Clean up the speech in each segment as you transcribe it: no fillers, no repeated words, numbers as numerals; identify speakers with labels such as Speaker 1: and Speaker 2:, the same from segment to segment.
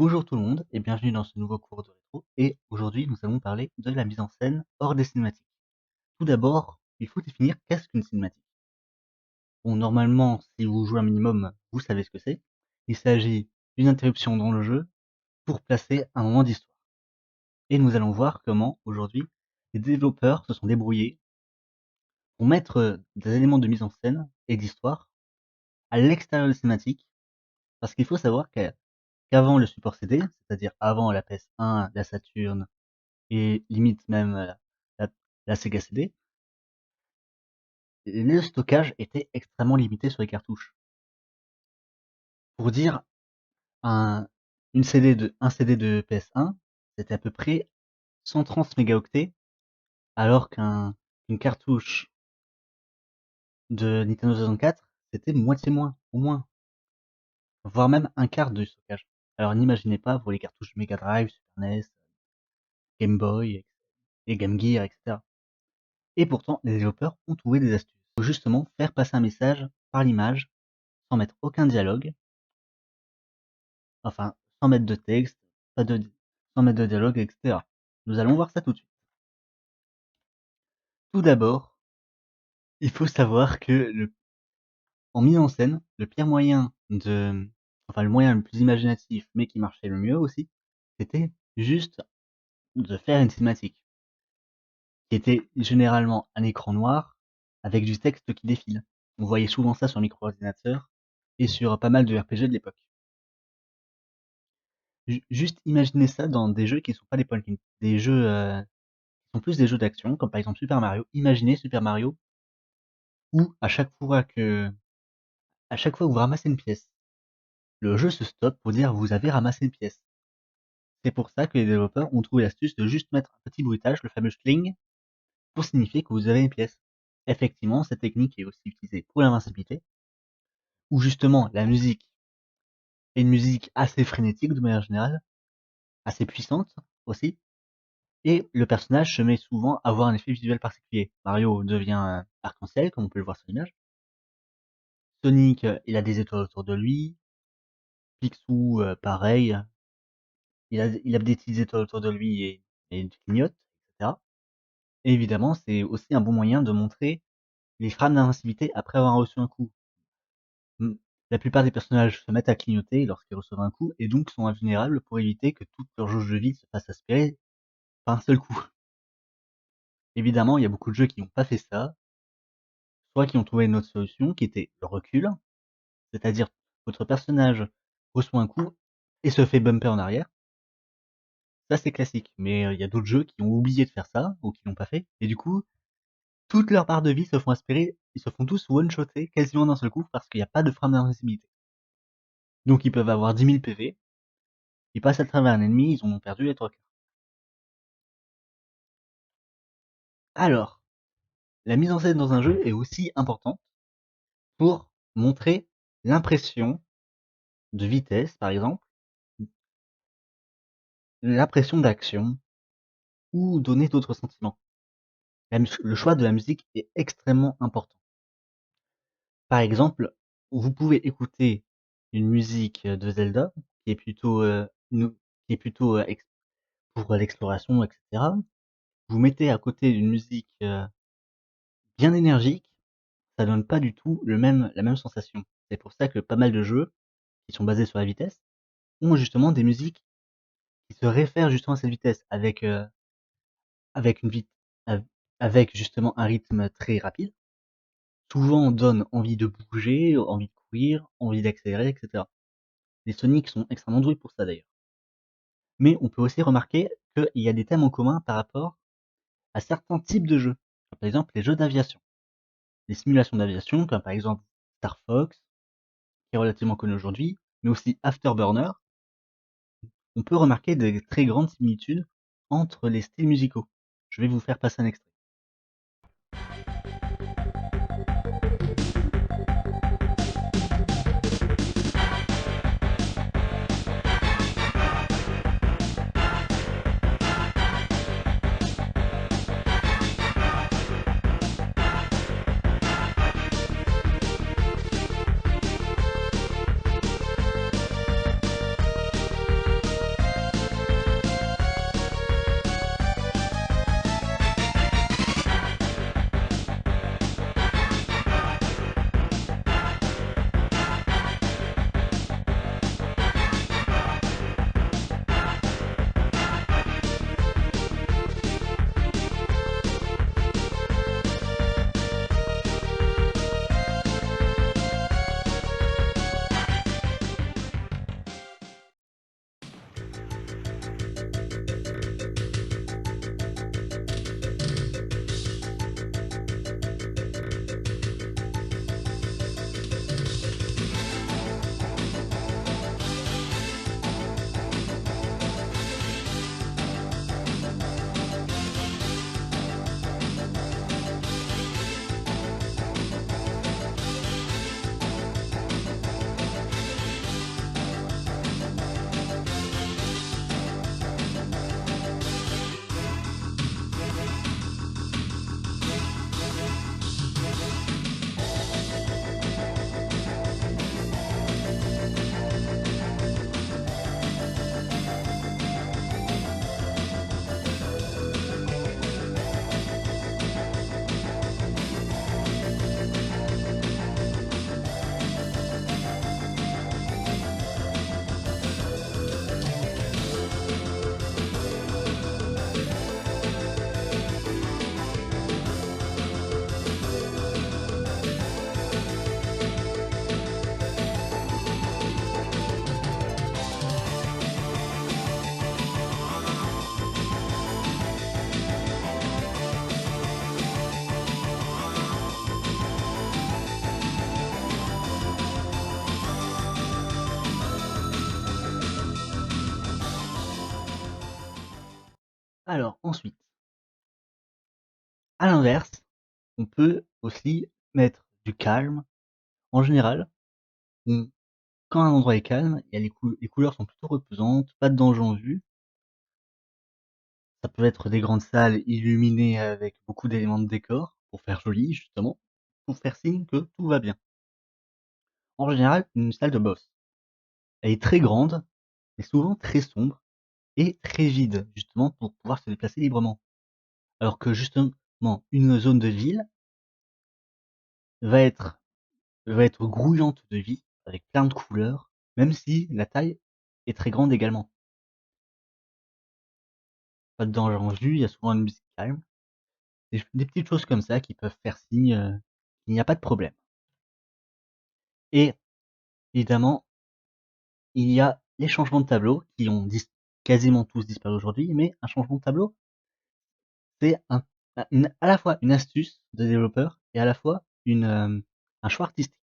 Speaker 1: Bonjour tout le monde et bienvenue dans ce nouveau cours de rétro. Et aujourd'hui, nous allons parler de la mise en scène hors des cinématiques. Tout d'abord, il faut définir qu'est-ce qu'une cinématique. Bon, normalement, si vous jouez un minimum, vous savez ce que c'est. Il s'agit d'une interruption dans le jeu pour placer un moment d'histoire. Et nous allons voir comment, aujourd'hui, les développeurs se sont débrouillés pour mettre des éléments de mise en scène et d'histoire à l'extérieur des cinématiques. Parce qu'il faut savoir qu'avant le support CD, c'est-à-dire avant la PS1, la Saturn, et limite même la, la Sega CD, le stockage était extrêmement limité sur les cartouches. Pour dire, un, un CD de PS1, c'était à peu près 130 mégaoctets, alors qu'une cartouche de Nintendo 64, c'était moitié moins, au moins, voire même un quart du stockage. Alors n'imaginez pas pour les cartouches Mega Drive, Super NES, Game Boy et Game Gear, etc. Et pourtant, les développeurs ont trouvé des astuces pour justement faire passer un message par l'image sans mettre aucun dialogue, enfin, sans mettre de texte, pas de, sans mettre de dialogue, etc. Nous allons voir ça tout de suite. Tout d'abord, il faut savoir que en mise en scène, le moyen le plus imaginatif, mais qui marchait le mieux aussi, c'était juste de faire une cinématique, qui était généralement un écran noir avec du texte qui défile. On voyait souvent ça sur micro-ordinateur et sur pas mal de RPG de l'époque. Juste imaginez ça dans des jeux qui sont pas des point and click, des jeux qui sont plus des jeux d'action, comme par exemple Super Mario. Imaginez Super Mario où à chaque fois que vous ramassez une pièce, le jeu se stoppe pour dire vous avez ramassé une pièce. C'est pour ça que les développeurs ont trouvé l'astuce de juste mettre un petit bruitage, le fameux cling, pour signifier que vous avez une pièce. Effectivement, cette technique est aussi utilisée pour l'invincibilité, où justement la musique est une musique assez frénétique de manière générale, assez puissante aussi, et le personnage se met souvent à avoir un effet visuel particulier. Mario devient arc-en-ciel, comme on peut le voir sur l'image. Sonic, il a des étoiles autour de lui. Picsou, pareil. Il a des petites étoiles autour de lui et il clignote, etc. Et évidemment, c'est aussi un bon moyen de montrer les frames d'invincibilité après avoir reçu un coup. Hmm. La plupart des personnages se mettent à clignoter lorsqu'ils reçoivent un coup et donc sont invulnérables pour éviter que toute leur jauge de vie se fasse aspirer par un seul coup. Évidemment, il y a beaucoup de jeux qui n'ont pas fait ça, soit qui ont trouvé une autre solution qui était le recul, c'est-à-dire votre personnage reçoit un coup et se fait bumper en arrière. Ça c'est classique, mais il y a d'autres jeux qui ont oublié de faire ça ou qui l'ont pas fait et du coup, toute leur barre de vie se font aspirer, ils se font tous one-shotter quasiment d'un seul coup parce qu'il n'y a pas de frein d'invincibilité. Donc ils peuvent avoir 10 000 PV, ils passent à travers un ennemi, ils ont perdu les 3 quarts. Alors, la mise en scène dans un jeu est aussi importante pour montrer l'impression de vitesse, par exemple, l'impression d'action, ou donner d'autres sentiments. Le choix de la musique est extrêmement important. Par exemple, vous pouvez écouter une musique de Zelda qui est plutôt, qui est plutôt pour l'exploration, etc. Vous mettez à côté d'une musique bien énergique, ça donne pas du tout la même sensation. C'est pour ça que pas mal de jeux qui sont basés sur la vitesse ont justement des musiques qui se réfèrent justement à cette vitesse avec une vite, avec justement un rythme très rapide. Souvent on donne envie de bouger, envie de courir, envie d'accélérer, etc. Les Sonic sont extrêmement doués pour ça d'ailleurs. Mais on peut aussi remarquer qu'il y a des thèmes en commun par rapport à certains types de jeux. Par exemple, les jeux d'aviation. Les simulations d'aviation, comme par exemple Star Fox, qui est relativement connu aujourd'hui, mais aussi Afterburner, on peut remarquer des très grandes similitudes entre les styles musicaux. Je vais vous faire passer un extrait. Alors ensuite, à l'inverse, on peut aussi mettre du calme. En général, on quand un endroit est calme, il y a les couleurs sont plutôt repaisantes, pas de danger en vue. Ça peut être des grandes salles illuminées avec beaucoup d'éléments de décor pour faire joli justement, pour faire signe que tout va bien. En général, une salle de boss, elle est très grande, mais souvent très sombre et très vide, justement pour pouvoir se déplacer librement. Alors que justement, une zone de ville va être va être grouillante de vie, avec plein de couleurs, même si la taille est très grande également. Pas de danger en vue, il y a souvent une musique calme, des petites choses comme ça qui peuvent faire signe qu'il n'y a pas de problème. Et évidemment, il y a les changements de tableau qui ont quasiment tous disparu aujourd'hui, mais un changement de tableau, c'est à la fois une astuce de développeur et à la fois un choix artistique.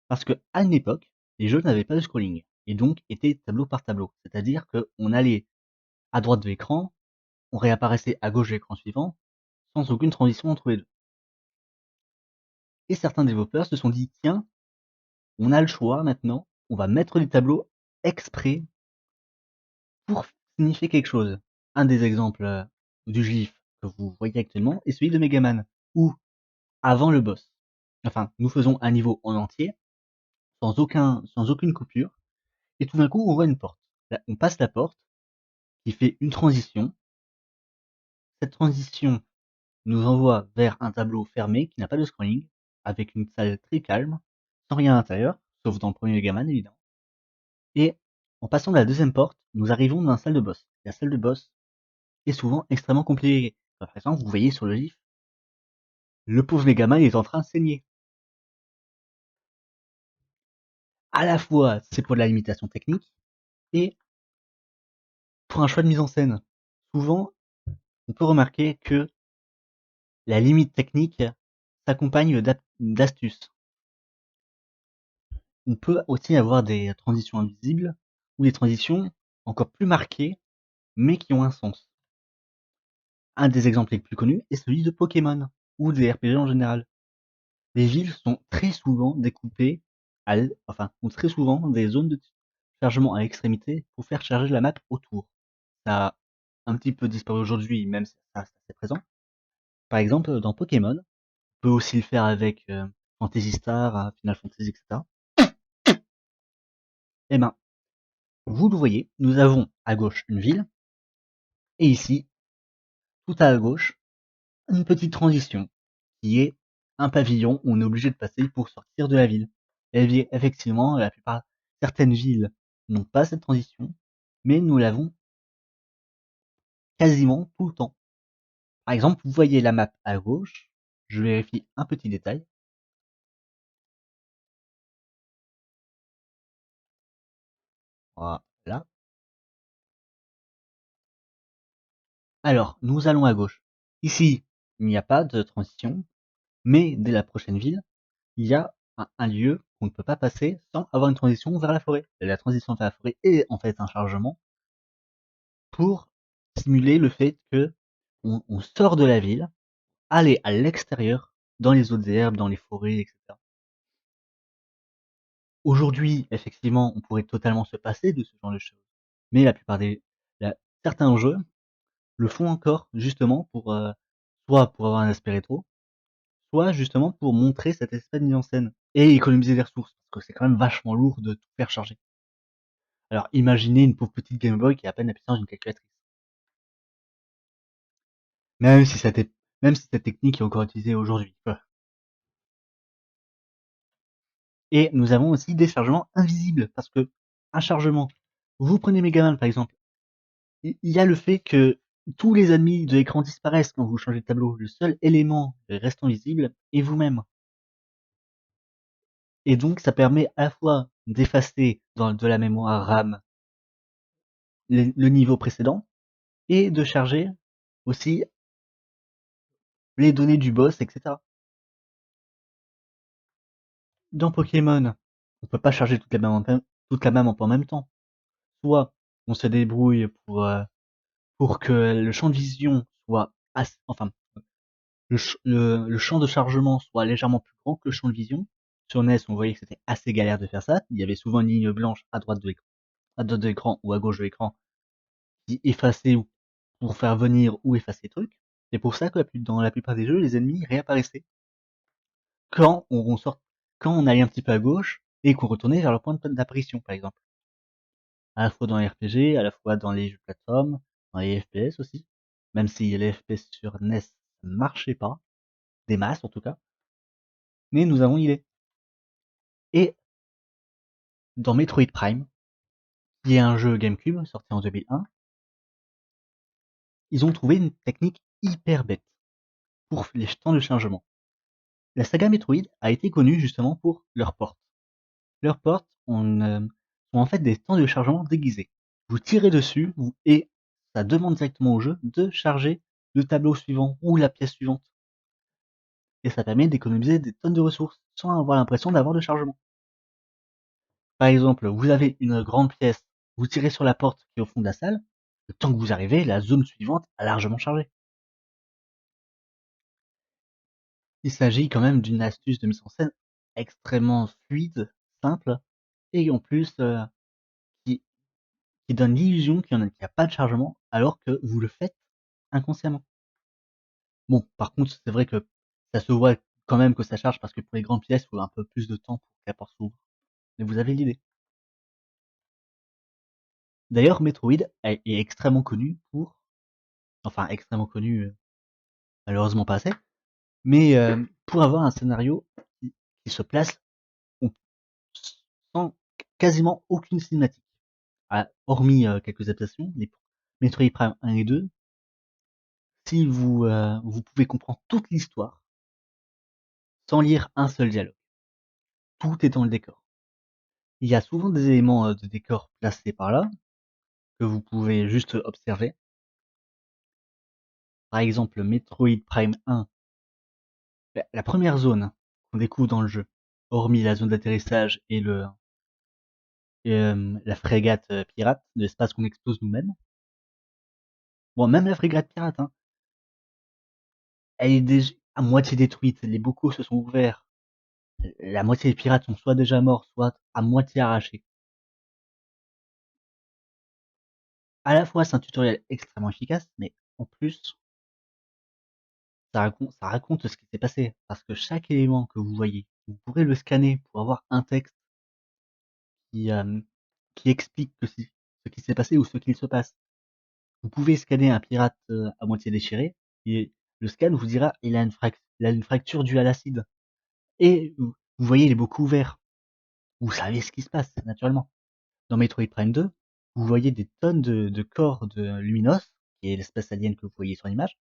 Speaker 1: Parce que à une époque, les jeux n'avaient pas de scrolling et donc étaient tableau par tableau. C'est-à-dire qu'on allait à droite de l'écran, on réapparaissait à gauche de l'écran suivant, sans aucune transition entre les deux. Et certains développeurs se sont dit, tiens, on a le choix maintenant, on va mettre des tableaux exprès pour signifier quelque chose. Un des exemples du GIF que vous voyez actuellement est celui de Megaman, où, avant le boss, enfin, nous faisons un niveau en entier, sans aucune coupure, et tout d'un coup, on voit une porte. Là, on passe la porte, qui fait une transition. Cette transition nous envoie vers un tableau fermé qui n'a pas de scrolling, avec une salle très calme, sans rien à l'intérieur, sauf dans le premier Megaman évidemment. Et en passant de la deuxième porte, nous arrivons dans la salle de boss. La salle de boss est souvent extrêmement compliquée. Par exemple, vous voyez sur le GIF, le pauvre Megaman est en train de saigner. À la fois, c'est pour de la limitation technique et pour un choix de mise en scène. Souvent, on peut remarquer que la limite technique s'accompagne d'astuces. On peut aussi avoir des transitions invisibles ou des transitions encore plus marquées, mais qui ont un sens. Un des exemples les plus connus est celui de Pokémon ou des RPG en général. Les villes sont très souvent découpées, ont très souvent des zones de chargement à l'extrémité pour faire charger la map autour. Ça a un petit peu disparu aujourd'hui, même si ça reste assez présent. Par exemple, dans Pokémon, on peut aussi le faire avec Phantasy Star, Final Fantasy, etc. Eh ben, vous le voyez, nous avons à gauche une ville, et ici, tout à gauche, une petite transition, qui est un pavillon où on est obligé de passer pour sortir de la ville. Et effectivement, certaines villes n'ont pas cette transition, mais nous l'avons quasiment tout le temps. Par exemple, vous voyez la map à gauche, je vérifie un petit détail. Voilà. Alors, nous allons à gauche. Ici, il n'y a pas de transition, mais dès la prochaine ville, il y a un lieu qu'on ne peut pas passer sans avoir une transition vers la forêt. La transition vers la forêt est en fait un chargement pour simuler le fait que on sort de la ville, aller à l'extérieur, dans les autres herbes, dans les forêts, etc. Aujourd'hui, effectivement, on pourrait totalement se passer de ce genre de choses, mais certains jeux le font encore justement pour soit pour avoir un aspect rétro, soit justement pour montrer cet aspect de mise en scène et économiser des ressources, parce que c'est quand même vachement lourd de tout faire charger. Alors imaginez une pauvre petite Game Boy qui a à peine la puissance d'une calculatrice. Même si même si cette technique est encore utilisée aujourd'hui. Et nous avons aussi des chargements invisibles, parce que un chargement, vous prenez Megaman par exemple, il y a le fait que tous les ennemis de l'écran disparaissent quand vous changez de tableau. Le seul élément restant visible est vous-même. Et donc ça permet à la fois d'effacer de la mémoire RAM le niveau précédent et de charger aussi les données du boss, etc. Dans Pokémon, on peut pas charger toute la map en même temps. Soit on se débrouille pour que le champ de vision soit enfin, le champ de chargement soit légèrement plus grand que le champ de vision. Sur NES, on voyait que c'était assez galère de faire ça. Il y avait souvent une ligne blanche à droite de l'écran ou à gauche de l'écran qui effaçait pour faire venir ou effacer le truc. C'est pour ça que dans la plupart des jeux, les ennemis réapparaissaient quand on sort, quand on allait un petit peu à gauche et qu'on retournait vers le point d'apparition, par exemple. À la fois dans les RPG, à la fois dans les jeux de plateforme, dans les FPS aussi. Même si les FPS sur NES ne marchaient pas, des masses en tout cas. Mais nous avons l'idée. Et dans Metroid Prime, qui est un jeu GameCube sorti en 2001, ils ont trouvé une technique hyper bête pour les temps de chargement. La saga Metroid a été connue justement pour leurs portes. Leurs portes sont en fait des temps de chargement déguisés. Vous tirez dessus et ça demande directement au jeu de charger le tableau suivant ou la pièce suivante. Et ça permet d'économiser des tonnes de ressources sans avoir l'impression d'avoir de chargement. Par exemple, vous avez une grande pièce, vous tirez sur la porte qui est au fond de la salle, le temps que vous arrivez, la zone suivante a largement chargé. Il s'agit quand même d'une astuce de mise en scène extrêmement fluide, simple, et en plus qui, qui donne l'illusion qu'il n'y a pas de chargement alors que vous le faites inconsciemment. Bon, par contre, c'est vrai que ça se voit quand même que ça charge parce que pour les grandes pièces, il faut un peu plus de temps pour que la porte s'ouvre. Mais vous avez l'idée. D'ailleurs, Metroid est extrêmement connu enfin extrêmement connu, malheureusement pas assez, mais pour avoir un scénario qui se place sans quasiment aucune cinématique. Hormis quelques adaptations, les Metroid Prime 1 et 2, si vous pouvez comprendre toute l'histoire sans lire un seul dialogue. Tout est dans le décor. Il y a souvent des éléments de décor placés par là que vous pouvez juste observer. Par exemple, Metroid Prime 1, la première zone qu'on découvre dans le jeu, hormis la zone d'atterrissage et la frégate pirate de l'espace qu'on explose nous-mêmes. Bon, même la frégate pirate, hein, elle est déjà à moitié détruite. Les bocaux se sont ouverts. La moitié des pirates sont soit déjà morts, soit à moitié arrachés. À la fois, c'est un tutoriel extrêmement efficace, mais en plus, ça raconte ce qui s'est passé. Parce que chaque élément que vous voyez, vous pourrez le scanner pour avoir un texte qui, euh, qui explique ce qui s'est passé ou ce qu'il se passe. Vous pouvez scanner un pirate à moitié déchiré, et le scan vous dira il a une fracture due à l'acide. Et vous voyez les bocaux ouverts. Vous savez ce qui se passe, naturellement. Dans Metroid Prime 2, vous voyez des tonnes de corps de Luminos, qui est l'espèce alien que vous voyez sur l'image,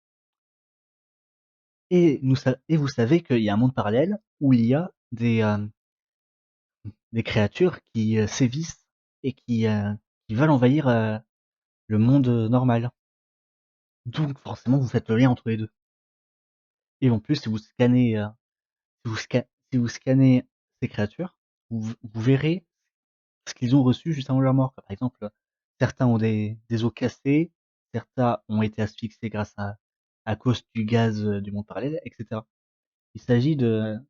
Speaker 1: et vous savez qu'il y a un monde parallèle où il y a des créatures qui sévissent et qui veulent envahir le monde normal. Donc forcément, vous faites le lien entre les deux. Et en plus, si vous, sca- si vous scannez ces créatures, vous verrez ce qu'ils ont reçu juste avant leur mort. Par exemple, certains ont des os cassés, certains ont été asphyxiés à cause du gaz du monde parallèle, etc. Il s'agit de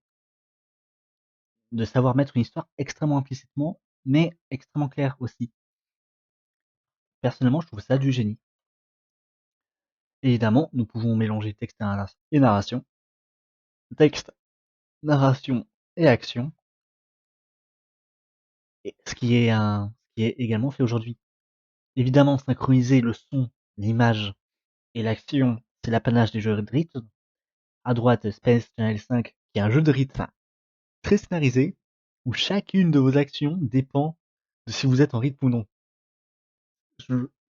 Speaker 1: savoir mettre une histoire extrêmement implicitement, mais extrêmement claire aussi. Personnellement, je trouve ça du génie. Évidemment, nous pouvons mélanger et narration, texte, narration et action, et ce qui est également fait aujourd'hui. Évidemment, synchroniser le son, l'image et l'action, c'est l'apanage des jeux de rythme. À droite, Space Channel 5, qui est un jeu de rythme très scénarisé, où chacune de vos actions dépend de si vous êtes en rythme ou non.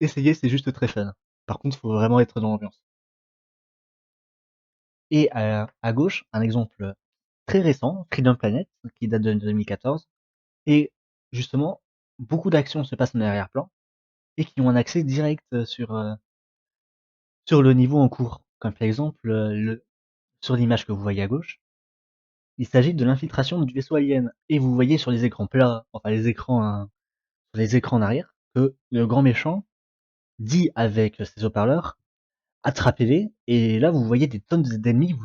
Speaker 1: Essayez, c'est juste très fun. Par contre, il faut vraiment être dans l'ambiance. Et à gauche, un exemple très récent, Freedom Planet, qui date de 2014, et justement, beaucoup d'actions se passent en arrière-plan, et qui ont un accès direct sur le niveau en cours. Comme par exemple, sur l'image que vous voyez à gauche, il s'agit de l'infiltration du vaisseau alien. Et vous voyez sur les écrans plats, enfin les écrans, hein, sur les écrans en arrière, que le grand méchant dit avec ses haut-parleurs, attrapez-les, et là vous voyez des tonnes d'ennemis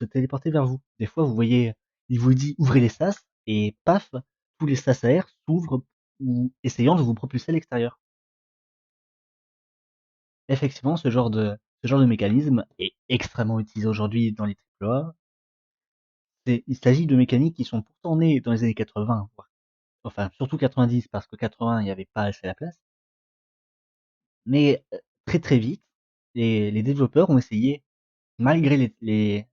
Speaker 1: se téléporter vers vous. Des fois vous voyez, il vous dit ouvrez les sas, et paf, tous les sas air s'ouvrent, ou essayant de vous propulser à l'extérieur. Effectivement, ce genre de mécanisme est extrêmement utilisé aujourd'hui dans les AAA. Il s'agit de mécaniques qui sont pourtant nées dans les années 80, enfin surtout 90 parce que 80 il n'y avait pas assez la place, mais très très vite, les développeurs ont essayé, malgré les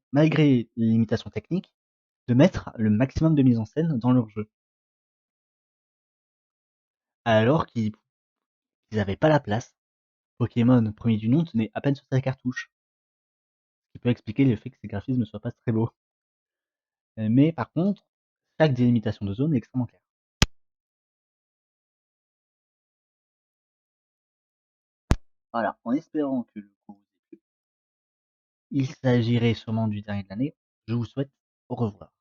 Speaker 1: limitations techniques, de mettre le maximum de mise en scène dans leur jeu, alors qu'ils n'avaient pas la place. Pokémon, premier du nom, tenait à peine sur sa cartouche, ce qui peut expliquer le fait que ses graphismes ne soient pas très beaux. Mais par contre, chaque délimitation de zone est extrêmement claire. Voilà, en espérant que le cours vous ait plu, il s'agirait sûrement du dernier de l'année. Je vous souhaite au revoir.